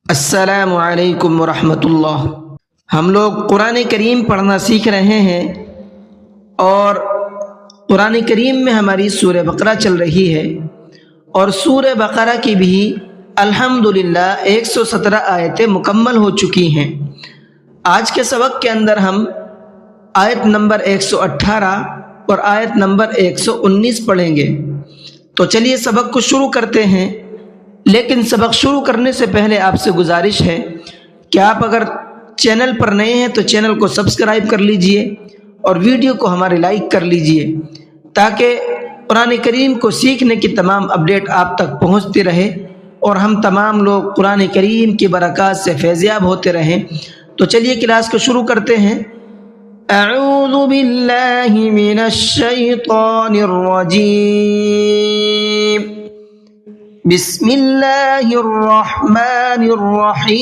السلام علیکم ورحمۃ اللہ۔ ہم لوگ قرآن کریم پڑھنا سیکھ رہے ہیں اور قرآن کریم میں ہماری سورہ بقرہ چل رہی ہے اور سورہ بقرہ کی بھی الحمدللہ 117 آیتیں مکمل ہو چکی ہیں۔ آج کے سبق کے اندر ہم آیت نمبر 118 اور آیت نمبر 119 پڑھیں گے۔ تو چلیے سبق کو شروع کرتے ہیں، لیکن سبق شروع کرنے سے پہلے آپ سے گزارش ہے کہ آپ اگر چینل پر نئے ہیں تو چینل کو سبسکرائب کر لیجئے اور ویڈیو کو ہمارے لائک کر لیجئے تاکہ قرآن کریم کو سیکھنے کی تمام اپڈیٹ آپ تک پہنچتی رہے اور ہم تمام لوگ قرآن کریم کی برکات سے فیضیاب ہوتے رہیں۔ تو چلیے کلاس کو شروع کرتے ہیں۔ اعوذ باللہ من الشیطان الرجیم، بسم اللہ الرحمن الرحیم۔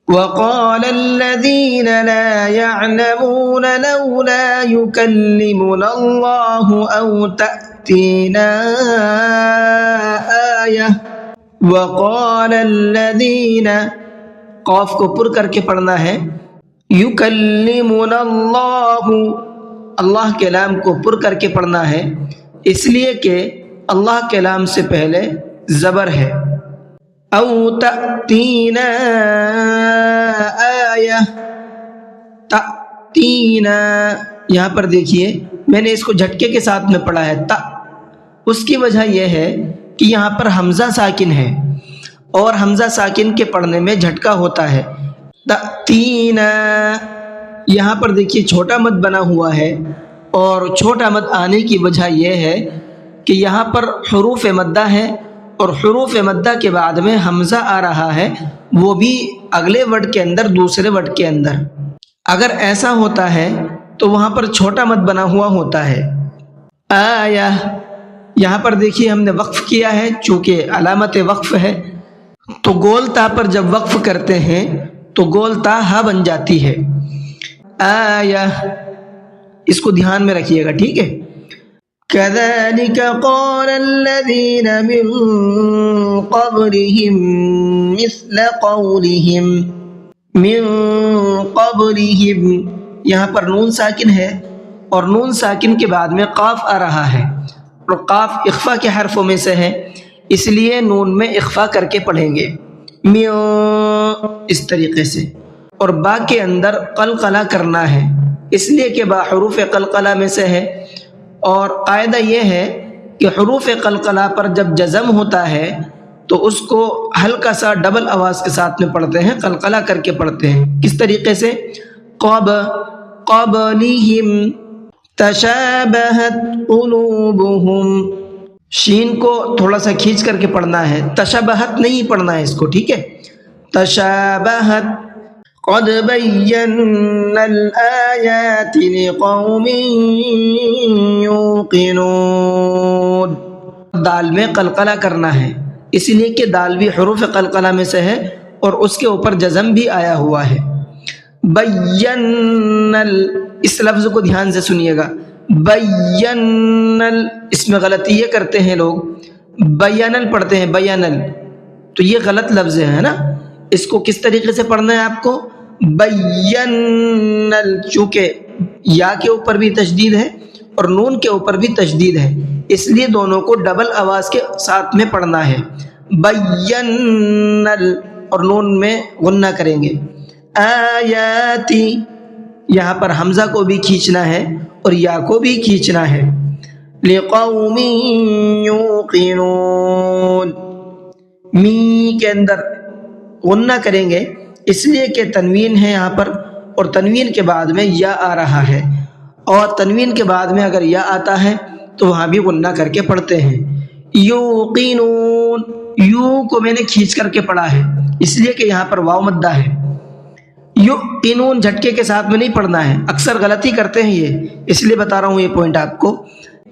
وقال الذین لا يعلمون لولا يكلمنا اللہ او تأتینا آیہ۔ وقال الذین، قاف کو پر کر کے پڑھنا ہے، یکلمنا اللہ، اللہ کے لام کو پر کر کے پڑھنا ہے اس لیے کہ اللہ کے لام سے پہلے زبر ہے۔ او تأتینا آیہ، تأتینا، یہاں پر دیکھیے میں نے اس کو جھٹکے کے ساتھ میں پڑھا ہے تا، اس کی وجہ یہ ہے کہ یہاں پر حمزہ ساکن ہے اور حمزہ ساکن کے پڑھنے میں جھٹکا ہوتا ہے۔ تأتینا، یہاں پر دیکھیے چھوٹا مد بنا ہوا ہے اور چھوٹا مد آنے کی وجہ یہ ہے کہ یہاں پر حروف مدہ ہے اور حروف مدہ کے بعد میں حمزہ آ رہا ہے، وہ بھی اگلے ورڈ کے اندر، دوسرے ورڈ کے اندر۔ اگر ایسا ہوتا ہے تو وہاں پر چھوٹا مد بنا ہوا ہوتا ہے۔ آیہ، یہاں پر دیکھیے ہم نے وقف کیا ہے، چونکہ علامت وقف ہے تو گول تا پر جب وقف کرتے ہیں تو گول تا ہا بن جاتی ہے۔ آیہ، اس کو دھیان میں رکھیے گا، ٹھیک ہے۔ كذلك قال الذين من قبلهم مثل قولهم، من قبلهم، یہاں پر نون ساکن ہے اور نون ساکن کے بعد میں قاف آ رہا ہے اور قاف اخفا کے حرفوں میں سے ہے، اس لیے نون میں اخفا کر کے پڑھیں گے اس طریقے سے، اور با کے اندر قلقلہ کرنا ہے اس لیے کہ با حروف قلقلہ میں سے ہے، اور قاعدہ یہ ہے کہ حروف قلقلہ پر جب جزم ہوتا ہے تو اس کو ہلکا سا ڈبل آواز کے ساتھ میں پڑھتے ہیں، قلقلہ کر کے پڑھتے ہیں۔ کس طریقے سے؟ قبلہم تشابہت قلوبہم، شین کو تھوڑا سا کھینچ کر کے پڑھنا ہے، تشابہت نہیں پڑھنا ہے اس کو، ٹھیک ہے۔ تشابہت، قد بینا الآیات لقوم یوقنون، دال میں قلقلہ کرنا ہے اس لیے کہ دال بھی حروف قلقلہ میں سے ہے اور اس کے اوپر جزم بھی آیا ہوا ہے۔ بینا، اس لفظ کو دھیان سے سنیے گا، بینا، اس میں غلطی یہ کرتے ہیں لوگ، بیانل پڑھتے ہیں، بیانل، تو یہ غلط لفظ ہے نا، اس کو کس طریقے سے پڑھنا ہے آپ کو؟ بیانل، چونکہ یا کے اوپر بھی تشدید ہے اور نون کے اوپر بھی تشدید ہے، اس لیے دونوں کو ڈبل آواز کے ساتھ میں پڑھنا ہے، بیانل، اور نون میں غنہ کریں گے۔ آیاتی، یہاں پر حمزہ کو بھی کھینچنا ہے اور یا کو بھی کھینچنا ہے۔ لقوم یوقنون، می کے اندر غنہ کریں گے اس لیے کہ تنوین ہے یہاں پر اور تنوین کے بعد میں یا آ رہا ہے، اور تنوین کے بعد میں اگر یا آتا ہے تو وہاں بھی غنہ کر کے پڑھتے ہیں۔ یوقنون، یو کو میں نے کھینچ کر کے پڑھا ہے اس لیے کہ یہاں پر واو مدہ ہے۔ یوقنون جھٹکے کے ساتھ میں نہیں پڑھنا ہے، اکثر غلطی کرتے ہیں یہ، اس لیے بتا رہا ہوں یہ پوائنٹ آپ کو۔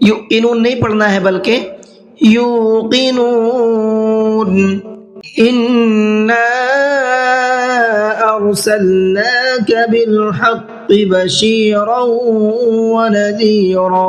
یوقنون نہیں پڑھنا ہے بلکہ یوقنون۔ اِنَّا أَرْسَلْنَاكَ بِالْحَقِّ بَشِيرًا وَنَذِيرًا،